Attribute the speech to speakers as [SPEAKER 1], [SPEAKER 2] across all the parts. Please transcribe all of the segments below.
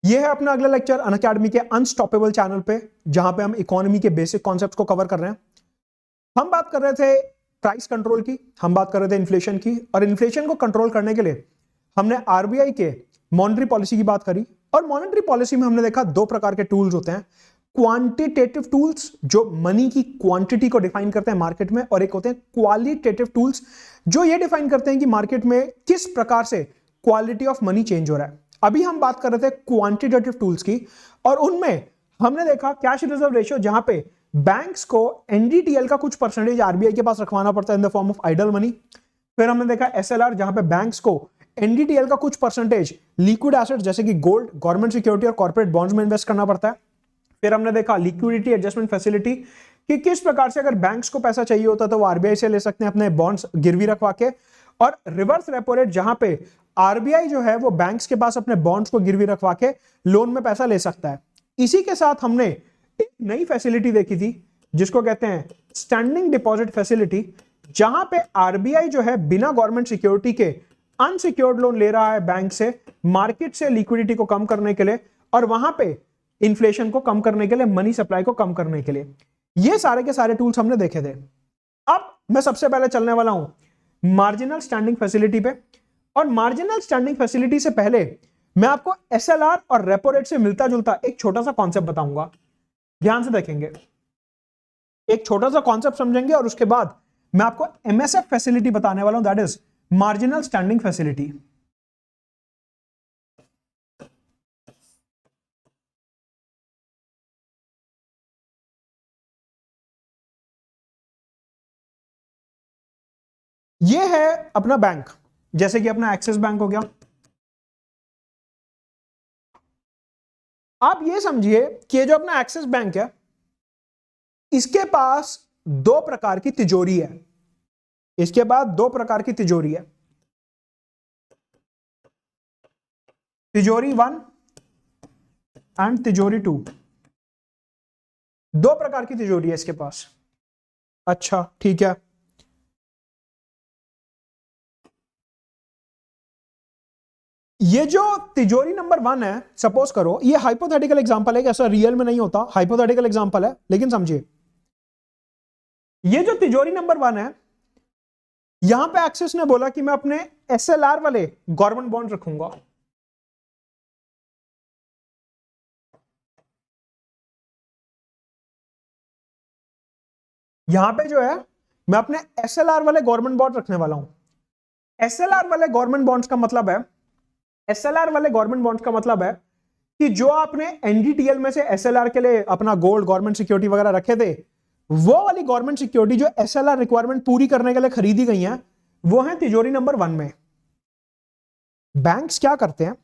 [SPEAKER 1] ये है अपना अगला लेक्चर अनअकैडमी के अनस्टॉपेबल चैनल पे, जहां पे हम इकोनॉमी के बेसिक कॉन्सेप्ट्स को कवर कर रहे हैं। हम बात कर रहे थे प्राइस कंट्रोल की, हम बात कर रहे थे इन्फ्लेशन की, और इन्फ्लेशन को कंट्रोल करने के लिए हमने आरबीआई के मॉनेटरी पॉलिसी की बात करी। और मॉनेटरी पॉलिसी में हमने देखा दो प्रकार के टूल्स होते हैं, क्वांटिटेटिव टूल्स जो मनी की क्वांटिटी को डिफाइन करते हैं मार्केट में, और एक होते हैं क्वालिटेटिव टूल्स जो ये डिफाइन करते हैं कि मार्केट में किस प्रकार से क्वालिटी ऑफ मनी चेंज हो रहा है। अभी हम बात कर रहे थे क्वांटिटेटिव टूल्स की, और उनमें हमने देखा कैश रिजर्व रेशियो, जहां पे बैंक्स को एनडीटीएल का कुछ परसेंटेज आरबीआई के पास रखवाना पड़ता है in the form of idle money. फिर हमने देखा एसएलआर, जहां पे बैंक्स को एनडीटीएल का कुछ परसेंटेज लिक्विड एसेट जैसे कि गोल्ड, गवर्नमेंट सिक्योरिटी और कॉर्पोरेट बॉन्ड्स में इन्वेस्ट करना पड़ता है। फिर हमने देखा लिक्विडिटी एडजस्टमेंट फैसिलिटी, कि किस प्रकार से अगर बैंक्स को पैसा चाहिए होता तो वो आरबीआई से ले सकते हैं अपने बॉन्ड्स गिरवी रखवा के। और रिवर्स रेपो रेट, जहां पे आरबीआई जो है वो बैंक्स के पास अपने बॉन्ड्स को गिरवी रखवा के लोन में पैसा ले सकता है। इसी के साथ हमने एक नई फैसिलिटी देखी थी जिसको कहते हैं स्टैंडिंग डिपॉजिट फैसिलिटी, जहां पे आरबीआई जो है बिना गवर्नमेंट सिक्योरिटी के अनसिक्योर्ड लोन ले रहा है बैंक से, मार्केट से लिक्विडिटी को कम करने के लिए, और वहां पे इन्फ्लेशन को कम करने के लिए, मनी सप्लाई को कम करने के लिए। ये सारे के सारे टूल्स हमने देखे थे। अब मैं सबसे पहले चलने वाला हूं मार्जिनल स्टैंडिंग फैसिलिटी पे, और मार्जिनल स्टैंडिंग फैसिलिटी से पहले मैं आपको एसएलआर और रेपो रेट से मिलता जुलता एक छोटा सा कॉन्सेप्ट बताऊंगा। ध्यान से देखेंगे, एक छोटा सा कॉन्सेप्ट समझेंगे, और उसके बाद मैं आपको एमएसएफ फैसिलिटी बताने वाला हूं, that is marginal standing facility. ये है अपना बैंक, जैसे कि अपना एक्सिस बैंक हो गया। आप ये समझिए कि जो अपना एक्सिस बैंक है इसके पास दो प्रकार की तिजोरी है। इसके बाद दो प्रकार की तिजोरी है, तिजोरी 1 एंड तिजोरी 2। दो प्रकार की तिजोरी है इसके पास। अच्छा ठीक है, ये जो तिजोरी नंबर 1 है, सपोज करो ये हाइपोथेटिकल एग्जांपल है, ऐसा रियल में नहीं होता, हाइपोथेटिकल एग्जांपल है, लेकिन समझिए ये जो तिजोरी नंबर 1 है, यहां पे एक्सिस ने बोला कि मैं अपने एसएलआर वाले गवर्नमेंट बॉन्ड रखूंगा। यहां पे जो है मैं अपने एसएलआर वाले गवर्नमेंट बॉन्ड रखने वाला हूं। एसएलआर वाले गवर्नमेंट बॉन्ड्स का मतलब है, एसएलआर वाले गवर्नमेंट बॉन्ड्स का मतलब है कि जो आपने एनडीटीएल में से एसएलआर के लिए अपना गोल्ड, गवर्नमेंट सिक्योरिटी वगैरह रखे थे, वो वाली गवर्नमेंट सिक्योरिटी जो एसएलआर रिक्वायरमेंट पूरी करने के लिए खरीदी गई है, वो है तिजोरी नंबर 1 में। बैंक्स क्या करते हैं,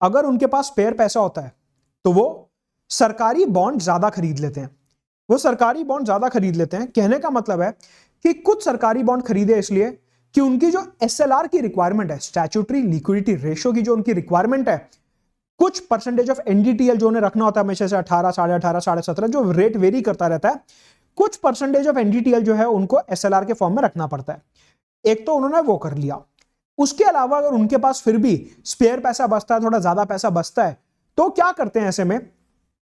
[SPEAKER 1] अगर उनके पास स्पेयर पैसा होता है तो वो सरकारी बॉन्ड ज्यादा खरीद लेते हैं। वो सरकारी बॉन्ड ज्यादा खरीद लेते हैं, कहने का मतलब है कि कुछ सरकारी बॉन्ड खरीदे इसलिए कि उनकी जो एसएलआर की रिक्वायरमेंट है, स्टैट्यूटरी लिक्विडिटी रेशियो की जो उनकी रिक्वायरमेंट है, कुछ परसेंटेज ऑफ एनडीटीएल जो उन्हें रखना होता है हमेशा से 18, 18.5, 17.5, जो रेट वेरी करता रहता है, कुछ परसेंटेज ऑफ एनडीटीएल जो है उनको एसएलआर के फॉर्म में रखना पड़ता है। एक तो उन्होंने वो कर लिया। उसके अलावा अगर उनके पास फिर भी स्पेयर पैसा बचता है, थोड़ा ज्यादा पैसा बचता है, तो क्या करते हैं ऐसे में,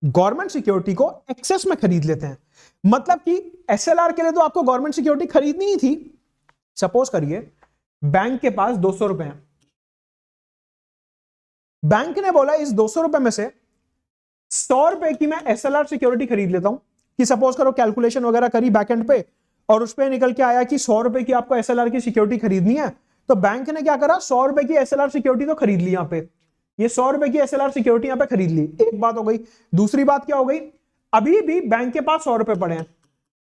[SPEAKER 1] गवर्नमेंट सिक्योरिटी को एक्सेस में खरीद लेते हैं। मतलब कि एसएलआर के लिए तो आपको गवर्नमेंट सिक्योरिटी खरीदनी ही थी। सपोज करिए बैंक के पास 200 रुपए हैं, बैंक ने बोला इस 200 रुपए में से 100 रुपए की मैं एसएलआर सिक्योरिटी खरीद लेता हूं, कि सपोज करो कैलकुलेशन वगैरह करी बैकएंड पे, और उस पे निकल के आया कि 100 रुपए की आपको एसएलआर की सिक्योरिटी खरीदनी है। तो बैंक ने क्या करा, 100 रुपए की एसएलआर सिक्योरिटी तो खरीद ली, यहां पे ये 100 रुपए की एसएलआर सिक्योरिटी यहां पे खरीद ली। एक बात हो गई। दूसरी बात क्या हो गई, अभी भी बैंक के पास 100 रुपए पड़े हैं।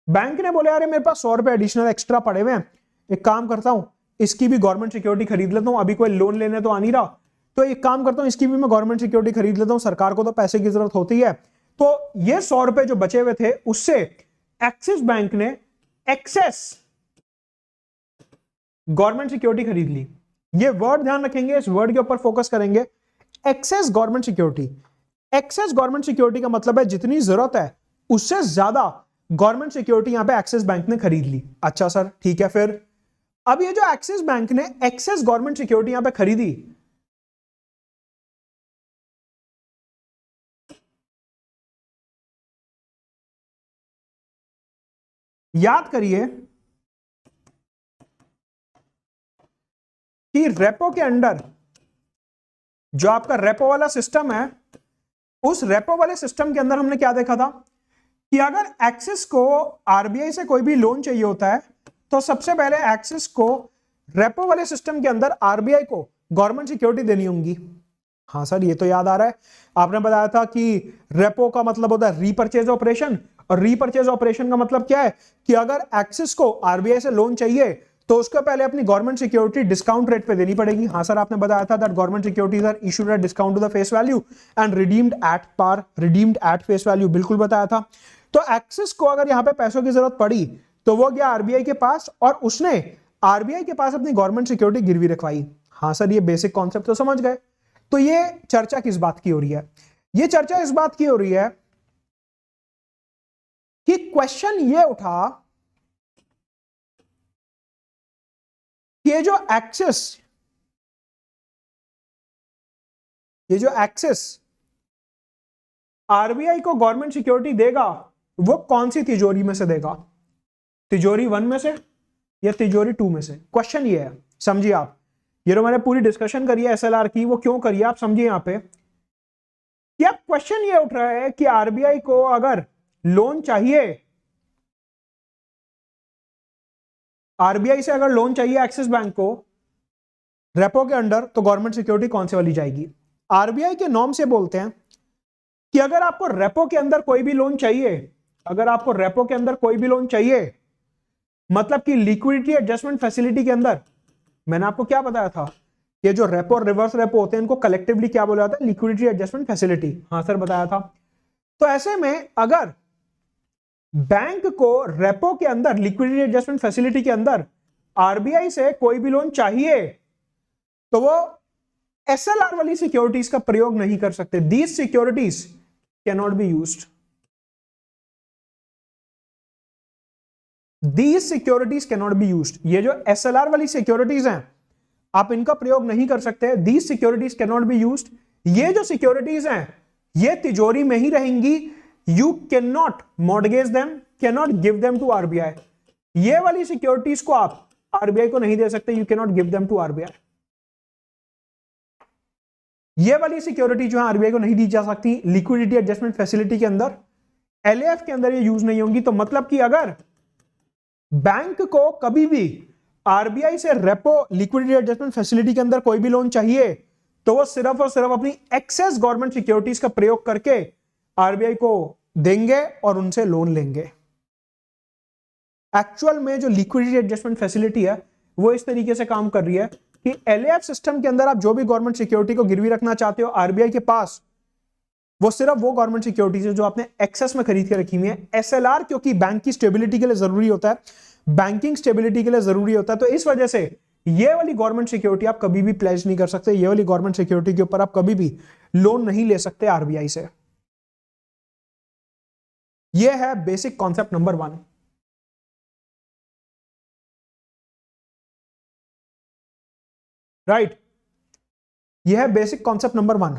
[SPEAKER 1] बैंक ने बोले अरे मेरे पास 100 रुपए एडिशनल एक्स्ट्रा पड़े हुए हैं, एक काम करता हूं इसकी भी गवर्नमेंट सिक्योरिटी खरीद लेता हूं, अभी कोई लोन लेने तो आ नहीं रहा, तो एक काम करता हूं इसकी भी मैं गवर्नमेंट सिक्योरिटी खरीद लेता हूं, सरकार को तो पैसे की जरूरत होती है। तो ये 100 रुपए जो बचे हुए थे उससे एक्सिस बैंक ने एक्सेस गवर्नमेंट सिक्योरिटी खरीद ली। ये वर्ड ध्यान रखेंगे, इस वर्ड के ऊपर फोकस करेंगे, excess government security. Excess government security का मतलब है जितनी जरूरत है उससे ज्यादा गवर्नमेंट सिक्योरिटी यहां पे एक्सिस बैंक ने खरीद ली। अच्छा सर ठीक है, फिर अब ये जो एक्सिस बैंक ने एक्सेस गवर्नमेंट सिक्योरिटी यहां पे खरीदी, याद करिए कि रेपो के अंडर जो आपका रेपो वाला सिस्टम है, उस रेपो वाले सिस्टम के अंदर हमने क्या देखा था कि अगर एक्सिस को आरबीआई से कोई भी लोन चाहिए होता है तो सबसे पहले एक्सिस को रेपो वाले सिस्टम के अंदर आरबीआई को गवर्नमेंट सिक्योरिटी देनी होगी। हाँ सर, ये तो याद आ रहा है, आपने बताया था कि रेपो का मतलब होता है रीपरचेज ऑपरेशन, और रीपरचेज ऑपरेशन का मतलब क्या है कि अगर एक्सिस को आरबीआई से लोन चाहिए तो उसको पहले अपनी गवर्नमेंट सिक्योरिटी डिस्काउंट रेट पे देनी पड़ेगी। हाँ सर, आपने बताया था that government securities are issued at discount to the face value and redeemed at par, redeemed at face value, बिल्कुल बताया था। तो एक्सिस को अगर यहां पे पैसों की जरूरत पड़ी तो वो गया आरबीआई के पास और उसने आरबीआई के पास अपनी गवर्नमेंट सिक्योरिटी गिरवी रखवाई। हाँ सर, ये बेसिक कॉन्सेप्ट तो समझ गए। तो ये चर्चा किस बात की हो रही है? ये चर्चा इस बात की हो रही है कि क्वेश्चन ये उठा कि ये जो एक्सेस आरबीआई को गवर्नमेंट सिक्योरिटी देगा वो कौन सी तिजोरी में से देगा? तिजोरी 1 में से या तिजोरी 2 में से? क्वेश्चन ये है, समझिए आप। ये जो मैंने पूरी डिस्कशन करी है एसएलआर की, वो क्यों करी है आप समझिए यहां पे कि अब क्वेश्चन ये उठ रहा है कि आरबीआई को अगर लोन चाहिए, आरबीआई से अगर लोन चाहिए एक्सिस बैंक को रेपो के अंडर, तो गवर्नमेंट सिक्योरिटी कौन से वाली जाएगी? आरबीआई के नॉर्म से बोलते हैं कि अगर आपको रेपो के अंदर कोई भी लोन चाहिए, अगर आपको रेपो के अंदर कोई भी लोन चाहिए, मतलब कि लिक्विडिटी एडजस्टमेंट फैसिलिटी के अंदर, मैंने आपको क्या बताया था, ये जो रेपो और रिवर्स रेपो होते हैं इनको कलेक्टिवली क्या बोला जाता है? Liquidity adjustment facility. हाँ सर, बताया था। तो ऐसे में अगर बैंक को रेपो के अंदर, लिक्विडिटी एडजस्टमेंट फैसिलिटी के अंदर आरबीआई से कोई भी लोन चाहिए तो वो एसएलआर वाली सिक्योरिटीज का प्रयोग नहीं कर सकते। These securities can not be used, these securities can not be used. ये जो एसएलआर वाली सिक्योरिटीज हैं आप इनका प्रयोग नहीं कर सकते। These securities can not be used. ये जो सिक्योरिटीज हैं ये तिजोरी में ही रहेंगी। You can not mortgage them, can not give them to RBI. ये वाली सिक्योरिटीज को आप आरबीआई को नहीं दे सकते, you can not give them to RBI. ये वाली सिक्योरिटी जो है आरबीआई को नहीं दी जा सकती लिक्विडिटी एडजस्टमेंट फैसिलिटी के अंदर, एलएएफ के अंदर ये यूज नहीं होंगी। तो मतलब कि अगर बैंक को कभी भी आरबीआई से रेपो लिक्विडिटी एडजस्टमेंट फैसिलिटी के अंदर कोई भी लोन चाहिए तो वो सिर्फ और सिर्फ अपनी एक्सेस गवर्नमेंट सिक्योरिटीज का प्रयोग करके आरबीआई को देंगे और उनसे लोन लेंगे। एक्चुअल में जो लिक्विडिटी एडजस्टमेंट फैसिलिटी है वो इस तरीके से काम कर रही है कि एलएएफ सिस्टम के अंदर आप जो भी गवर्नमेंट सिक्योरिटी को गिरवी रखना चाहते हो आरबीआई के पास, वो सिर्फ वो गवर्नमेंट सिक्योरिटीज है जो आपने एक्सेस में खरीद के रखी हुई है। एसएलआर क्योंकि बैंक की स्टेबिलिटी के लिए जरूरी होता है, बैंकिंग स्टेबिलिटी के लिए जरूरी होता है, तो इस वजह से ये वाली गवर्नमेंट सिक्योरिटी आप कभी भी प्लेज नहीं कर सकते। ये वाली गवर्नमेंट सिक्योरिटी के ऊपर आप कभी भी लोन नहीं ले सकते आरबीआई से। ये है बेसिक कॉन्सेप्ट नंबर 1। राइट, यह है बेसिक कॉन्सेप्ट नंबर 1।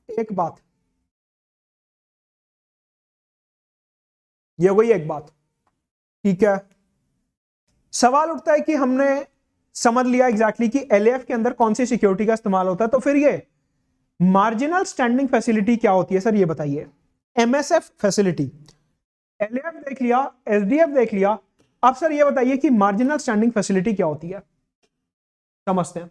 [SPEAKER 1] एक बात, ये वही एक बात, ठीक है। सवाल उठता है कि हमने समझ लिया एग्जैक्टली कि एलएएफ के अंदर कौन सी सिक्योरिटी का इस्तेमाल होता है, तो फिर ये मार्जिनल स्टैंडिंग फैसिलिटी क्या होती है? सर ये बताइए। एमएसएफ फैसिलिटी, एलएएफ देख लिया, एसडीएफ देख लिया, अब सर ये बताइए कि मार्जिनल स्टैंडिंग फैसिलिटी क्या होती है? समझते हैं।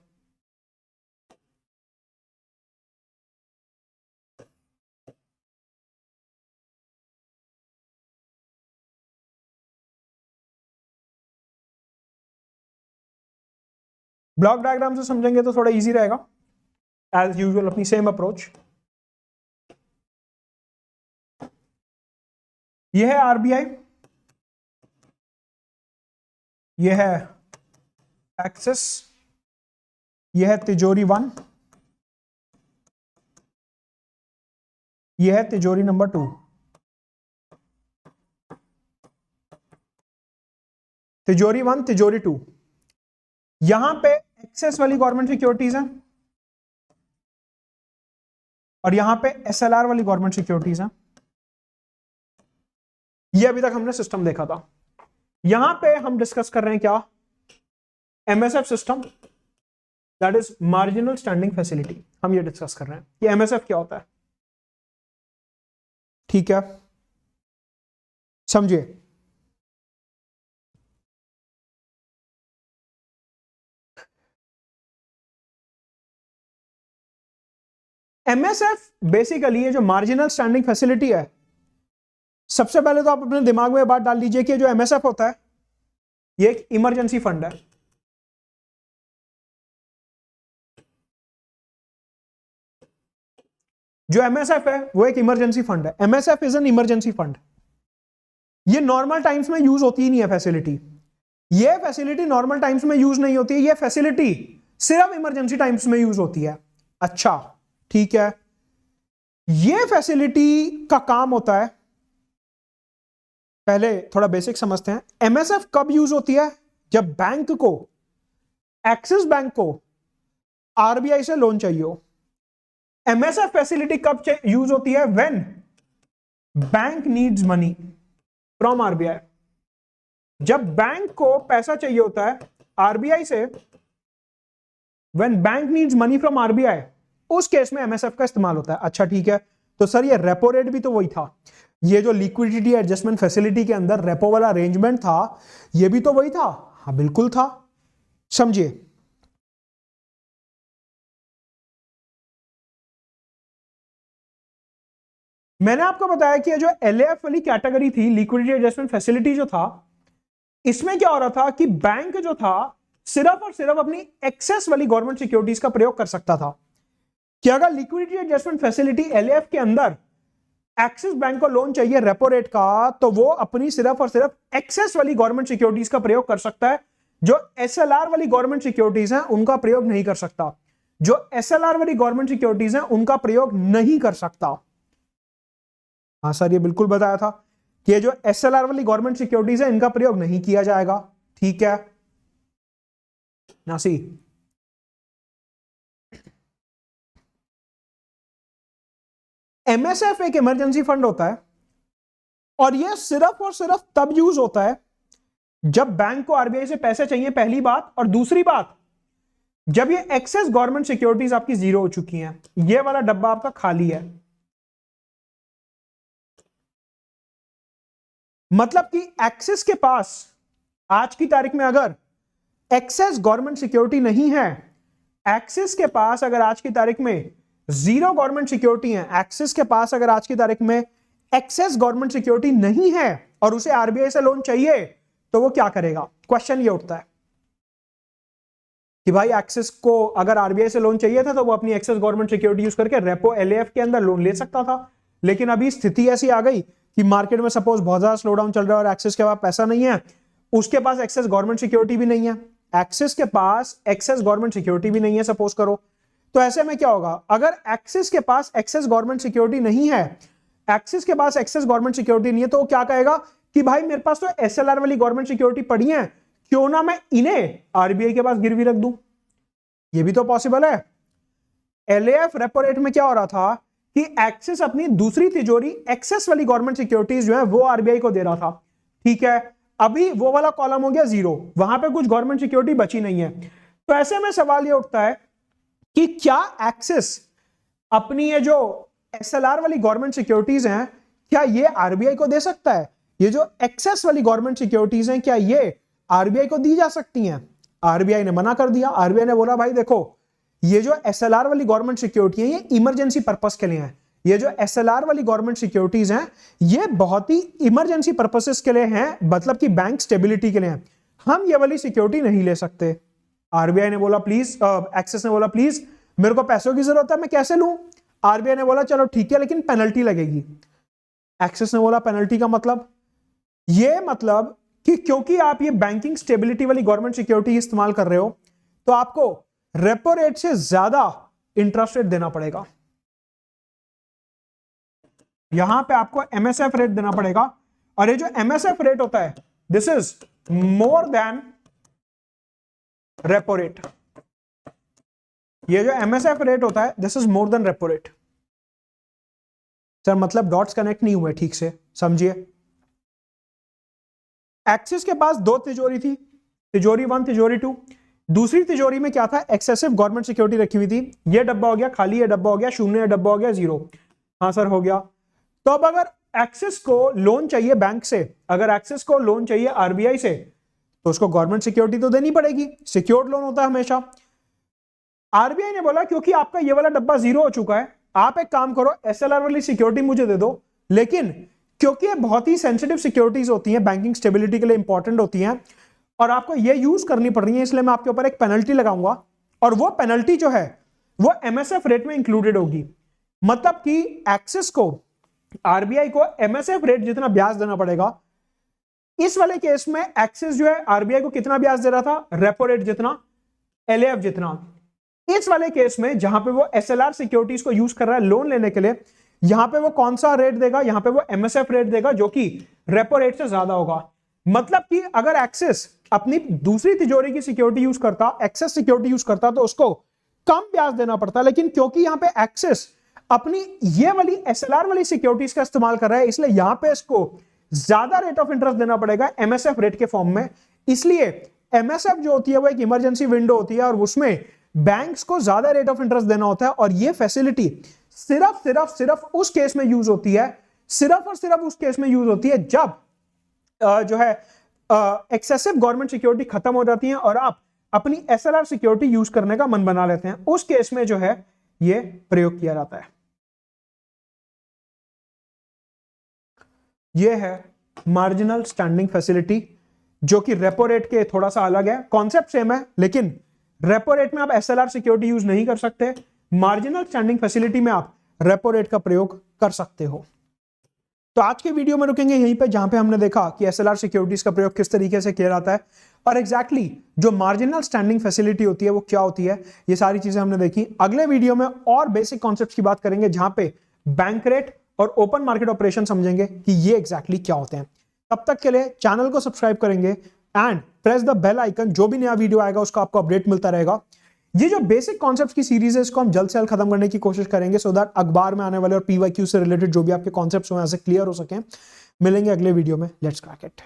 [SPEAKER 1] ब्लॉक डायग्राम से समझेंगे तो थोड़ा इजी रहेगा। एज यूजुअल अपनी सेम अप्रोच। यह है आरबीआई, यह है एक्सेस, यह है तिजोरी 1, यह है तिजोरी नंबर 2। तिजोरी 1, तिजोरी 2, यहां पे एक्सेस वाली गवर्नमेंट सिक्योरिटीज है और यहां पे एसएलआर वाली गवर्नमेंट सिक्योरिटीज है। ये अभी तक हमने सिस्टम देखा था। यहां पे हम डिस्कस कर रहे हैं क्या, MSF system, that is marginal standing facility. हम ये डिस्कस कर रहे हैं कि एमएसएफ क्या होता है, ठीक है, समझिए। एमएसएफ बेसिकली ये जो मार्जिनल स्टैंडिंग फैसिलिटी है, सबसे पहले तो आप अपने दिमाग में बात डाल लीजिए कि जो एमएसएफ होता है ये एक इमरजेंसी फंड है। जो एमएसएफ है वो एक इमरजेंसी फंड है। MSF is an emergency fund. ये नॉर्मल टाइम्स में यूज होती ही नहीं है फैसिलिटी। ये फैसिलिटी नॉर्मल टाइम्स में यूज नहीं होती है, ये फैसिलिटी सिर्फ इमरजेंसी टाइम्स में यूज होती है। अच्छा, ठीक है। ये फैसिलिटी का काम होता है, पहले थोड़ा बेसिक समझते हैं। एमएसएफ कब यूज होती है, जब बैंक को, एक्सिस बैंक को आरबीआई से लोन चाहिए हो। एमएसएफ फैसिलिटी कब यूज होती है, when bank needs money from RBI. जब बैंक को पैसा चाहिए होता है आरबीआई से, when bank needs money from RBI, उस केस में एमएसएफ का इस्तेमाल होता है। अच्छा, ठीक है। तो सर ये रेपो रेट भी तो वही था, ये जो लिक्विडिटी एडजस्टमेंट फैसिलिटी के अंदर रेपो वाला अरेंजमेंट था, ये भी तो वही था। हाँ बिल्कुल था, समझिए। मैंने आपको बताया कि जो एलएएफ वाली कैटेगरी थी, लिक्विडिटी एडजस्टमेंट फैसिलिटी जो था, इसमें क्या हो रहा था कि बैंक जो था सिर्फ और सिर्फ अपनी एक्सेस वाली गवर्नमेंट सिक्योरिटीज का प्रयोग कर सकता था। कि अगर लिक्विडिटी एडजस्टमेंट फैसिलिटी एलएएफ के अंदर एक्सिस बैंक को लोन चाहिए रेपो रेट का, तो वो अपनी सिर्फ और सिर्फ एक्सेस वाली गवर्नमेंट सिक्योरिटीज का प्रयोग कर सकता है। जो एसएलआर वाली गवर्नमेंट सिक्योरिटीज हैं उनका प्रयोग नहीं कर सकता। जो एसएलआर वाली गवर्नमेंट सिक्योरिटीज हैं उनका प्रयोग नहीं कर सकता। हाँ सर, ये बिल्कुल बताया था कि ये जो एसएलआर वाली गवर्नमेंट सिक्योरिटीज है इनका प्रयोग नहीं किया जाएगा, ठीक है नासी। एमएसएफ एक इमरजेंसी फंड होता है और यह सिर्फ और सिर्फ तब यूज होता है जब बैंक को आरबीआई से पैसे चाहिए, पहली बात। और दूसरी बात, जब ये एक्सेस गवर्नमेंट सिक्योरिटीज आपकी जीरो हो चुकी हैं, ये वाला डब्बा आपका खाली है। मतलब कि एक्सिस के पास आज की तारीख में अगर एक्सेस गवर्नमेंट सिक्योरिटी नहीं है, एक्सिस के पास अगर आज की तारीख में जीरो गवर्नमेंट सिक्योरिटी है, एक्सिस के पास अगर आज की तारीख में एक्सेस गवर्नमेंट सिक्योरिटी नहीं है और उसे आरबीआई से लोन चाहिए, तो वो क्या करेगा। क्वेश्चन ये उठता है कि भाई एक्सिस को अगर आरबीआई से लोन चाहिए था तो वो अपनी एक्सेस गवर्नमेंट सिक्योरिटी यूज करके रेपो एलएएफ के अंदर लोन ले सकता था। लेकिन अभी स्थिति ऐसी आ गई कि मार्केट में सपोज बहुत ज्यादा स्लो डाउन चल रहा है और एक्सिस के पास पैसा नहीं है, उसके पास एक्सेस गवर्नमेंट सिक्योरिटी भी नहीं है, एक्सिस के पास एक्सेस गवर्नमेंट सिक्योरिटी भी नहीं है सपोज करो। तो ऐसे में क्या होगा, अगर एक्सिस के पास एक्सेस गवर्नमेंट सिक्योरिटी नहीं है, एक्सिस के पास एक्सेस गवर्नमेंट सिक्योरिटी नहीं है, तो वो क्या कहेगा कि भाई मेरे पास तो एसएलआर वाली गवर्नमेंट सिक्योरिटी पड़ी है, क्यों ना मैं इन्हें आरबीआई के पास गिरवी रख दूं। ये भी तो पॉसिबल है। एलएएफ रेपो रेट में क्या हो रहा था कि एक्सिस अपनी दूसरी तिजोरी एक्सेस वाली गवर्नमेंट सिक्योरिटीज जो है वो आरबीआई को दे रहा था, ठीक है। अभी वो वाला कॉलम हो गया जीरो, वहां पे कुछ गवर्नमेंट सिक्योरिटी बची नहीं है। तो ऐसे में सवाल ये उठता है कि क्या एक्सिस अपनी ये जो एसएलआर वाली गवर्नमेंट सिक्योरिटीज हैं, क्या ये आरबीआई को दे सकता है। ये जो एक्सेस वाली गवर्नमेंट सिक्योरिटीज हैं, क्या ये आरबीआई को दी जा सकती हैं। आरबीआई ने मना कर दिया। आरबीआई ने बोला भाई देखो, ये जो एसएलआर वाली गवर्नमेंट सिक्योरिटी है ये इमरजेंसी पर्पस के लिए है। ये जो एसएलआर वाली गवर्नमेंट सिक्योरिटीज हैं ये बहुत ही इमरजेंसी पर्पसेस के लिए हैं, मतलब कि बैंक स्टेबिलिटी के लिए हैं। हम ये वाली सिक्योरिटी नहीं ले सकते। आरबीआई ने बोला प्लीज, एक्सिस ने बोला प्लीज मेरे को पैसों की जरूरत है, मैं कैसे लूं। आरबीआई ने बोला चलो ठीक है लेकिन पेनल्टी लगेगी। एक्सिस ने बोला पेनल्टी का मतलब, ये मतलब कि क्योंकि आप ये बैंकिंग स्टेबिलिटी वाली गवर्नमेंट सिक्योरिटी इस्तेमाल कर रहे हो तो आपको रेपो रेट से ज्यादा इंटरेस्ट रेट देना पड़ेगा। यहां पे आपको एमएसएफ रेट देना पड़ेगा और ये जो एमएसएफ रेट होता है this is more than repo rate. ये जो एमएसएफ रेट होता है this is more than repo rate. Sir मतलब डॉट्स कनेक्ट नहीं हुए ठीक से, समझिए। एक्सिस के पास दो तिजोरी थी, तिजोरी 1, तिजोरी 2। दूसरी तिजोरी में क्या था, एक्सेसिव गवर्नमेंट सिक्योरिटी रखी हुई थी। ये डब्बा हो गया खाली, ये डब्बा हो गया शून्य, ये डब्बा हो गया 0। हाँ सर हो गया। तो अब अगर एक्सिस को लोन चाहिए बैंक से, अगर एक्सिस को लोन चाहिए आरबीआई से, तो उसको गवर्नमेंट सिक्योरिटी तो देनी पड़ेगी, सिक्योर्ड लोन होता है हमेशा। आरबीआई ने बोला क्योंकि आपका ये वाला डब्बा 0 हो चुका है, आप एक काम करो एसएलआर वाली सिक्योरिटी मुझे दे दो, लेकिन क्योंकि ये बहुत ही सेंसिटिव सिक्योरिटीज होती हैं, बैंकिंग स्टेबिलिटी के लिए इंपॉर्टेंट होती हैं और आपको ये यूज करनी पड़ रही है, इसलिए मैं आपके ऊपर एक पेनल्टी लगाऊंगा और वो पेनल्टी जो है वो एमएसएफ रेट में इंक्लूडेड होगी। मतलब कि एक्सिस को, आरबीआई को एमएसएफ रेट जितना ब्याज देना पड़ेगा। इस वाले केस में एक्सिस जो है आरबीआई को कितना ब्याज दे रहा था, रेपो रेट जितना, एलएएफ जितना। इस वाले केस में जहां पे वो एसएलआर सिक्योरिटीज को यूज कर रहा है लोन लेने के लिए, यहां पे वो कौन सा रेट देगा, यहां पे वो एमएसएफ रेट देगा जो कि रेपो रेट से ज्यादा होगा। मतलब कि अगर एक्सिस अपनी दूसरी तिजोरी की सिक्योरिटी यूज करता, एक्सेस सिक्योरिटी यूज करता, तो उसको कम ब्याज देना पड़ता, लेकिन क्योंकि यहां पे एक्सिस अपनी ये वाली एसएलआर वाली सिक्योरिटीज का इस्तेमाल कर रहा है, इसलिए यहां पे इसको ज्यादा रेट ऑफ इंटरेस्ट देना पड़ेगा एमएसएफ रेट के फॉर्म में। इसलिए एमएसएफ जो होती है वो एक इमरजेंसी विंडो होती है और उसमें बैंक्स को ज्यादा रेट ऑफ इंटरेस्ट देना होता है और ये फैसिलिटी सिर्फ उस केस में यूज होती है, सिर्फ और सिर्फ उस केस में यूज होती है जब जो है एक्सेसिव गवर्नमेंट सिक्योरिटी खत्म हो जाती है और आप अपनी एसएलआर सिक्योरिटी यूज करने का मन बना लेते हैं, उस केस में जो है ये प्रयोग किया जाता है। ये है मार्जिनल स्टैंडिंग फैसिलिटी, जो कि रेपो रेट के थोड़ा सा अलग है, कॉन्सेप्ट सेम है, लेकिन रेपो रेट में आप एसएलआर सिक्योरिटी यूज नहीं कर सकते, मार्जिनल स्टैंडिंग फैसिलिटी में आप रेपो रेट का प्रयोग कर सकते हो। तो आज के वीडियो में रुकेंगे यहीं पे, जहां पे हमने देखा कि एसएलआर सिक्योरिटीज का प्रयोग किस तरीके से किया जाता है और एग्जैक्टली जो मार्जिनल स्टैंडिंग फैसिलिटी होती है वो क्या होती है, ये सारी चीजें हमने देखी। अगले वीडियो में और बेसिक कॉन्सेप्ट्स की बात करेंगे, जहां पे बैंक रेट और ओपन मार्केट ऑपरेशन समझेंगे कि ये एग्जैक्टली क्या होते हैं। तब तक के लिए चैनल को सब्सक्राइब करेंगे and press the bell icon, जो भी नया वीडियो आएगा उसका आपको अपडेट मिलता रहेगा। ये जो बेसिक कॉन्सेप्ट्स की सीरीज है इसको हम जल्द से जल्द खत्म करने की कोशिश करेंगे, सो दैट अखबार में आने वाले और पीवाईक्यू से रिलेटेड जो भी आपके कॉन्सेप्ट्स हो यहाँ से क्लियर हो सके। मिलेंगे अगले वीडियो में, लेट्स क्रैक इट।